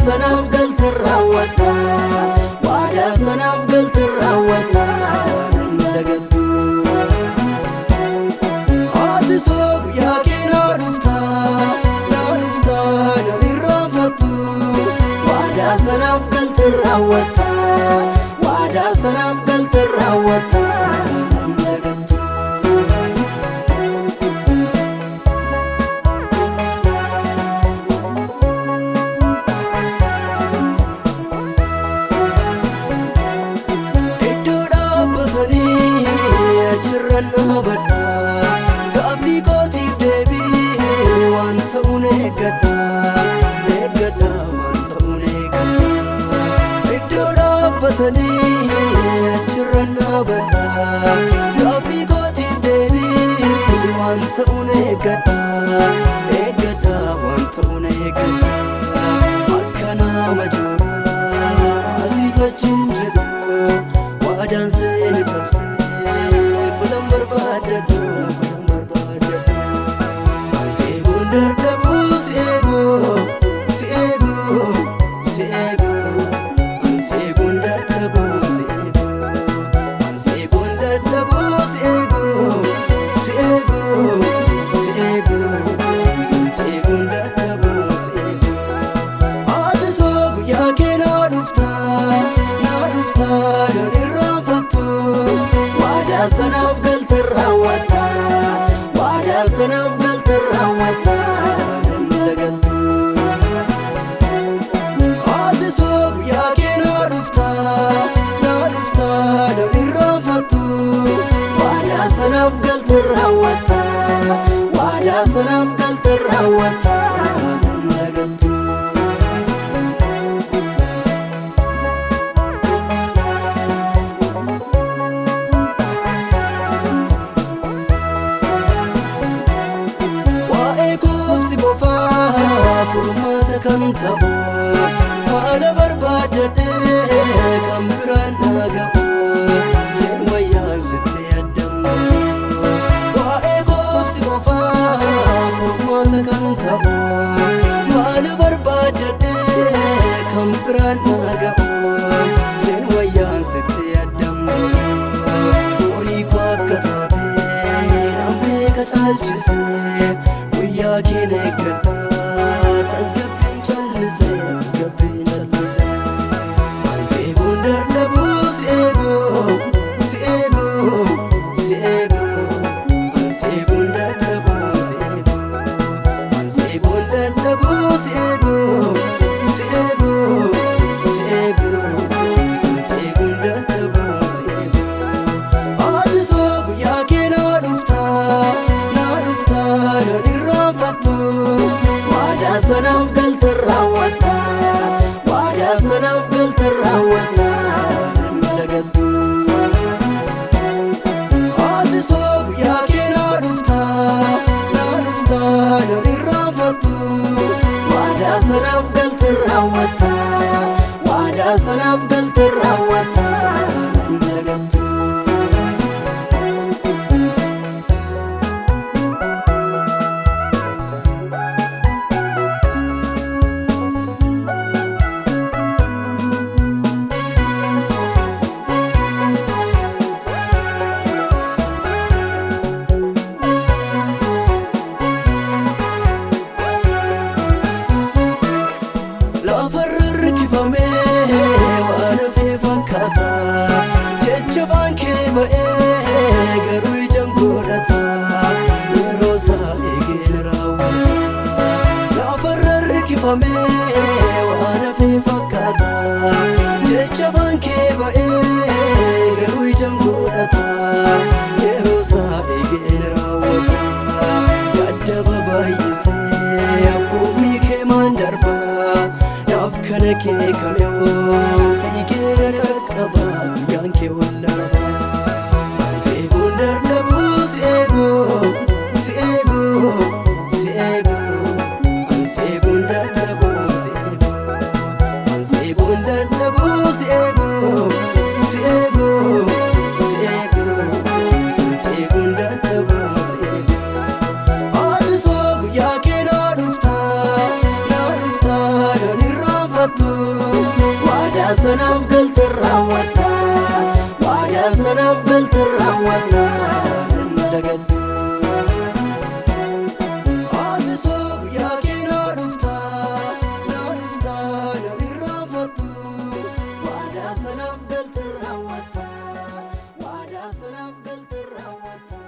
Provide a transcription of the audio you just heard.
Sanaf galter rawata wada sanaf galter rawata ndagatu atisog ya kina dufta nani rafatu wada sanaf galter rawata wada sanaf galter rawata Gafi kotif debi wanta unegada negada wanta unegada idoda batani chirana bada gafi kotif debi wanta unegada negada wanta unegada akana majura asifa chinjidu wadan sene chapse Sanaf galter rawata wada sanaf galter rawata ndagatu atisog ya kina dufta nani rafatu wada sanaf galter rawata wada sanaf galter rawata ndagatu furmata kan tabu faala barbaadde kan biraan nagabu sen wayyaan sitte addamu waa'ee goofsi qofaa furmata kan tabu faala barbaadde kan biraan nagabu sen wayyaan sitte addamu horii koo akka taate nan beeka caalchise guyyaa keenya eeggadha tasgabbin chalise ansi bundar dabu si ego ansi bundar dabu si ego ansi bundar dabu si ego ansi bundar dabu si ego atisog ya kina dufta nani rafatu wada sanaf galter rawata wada sanaf galter rawata ndagatu atisog ya kina dufta nani rafatu wada sanaf galter rawata wada sanaf galter rawata ndagatu la farra harkifamee waan hafee fakkaata jecha afaan kee ba'ee garuu ijaan godhata yeroo isaa eegeen raawwata lafarra harkifamee waan hafee fakkaata jecha afaan kee ba'ee garuu ijaan godhata yeroo isaa eegeen raawwata gadda baay'isee abboommi kee maan darba naaf kana kee kamyoo fiigee dhaqqaba guyyaan kee wallaba seeguun dardabuu seegoo seegoo seegoo an seeguun dardabuu seegoo an seeguun dardabuu seegoo seegoo seegoo an seeguun dardabuu seegoo ati soo guyyaa kee naa dhuftaa nan irraanfattu waadaa sanaaf galte raawwatta waadaa sanaaf galte raawwatta nan dagattu ati soo guyyaa kee naa dhuftaa nan irraanfattu waadaa sanaaf galte raawwatta waadaa sanaaf galte raawwatta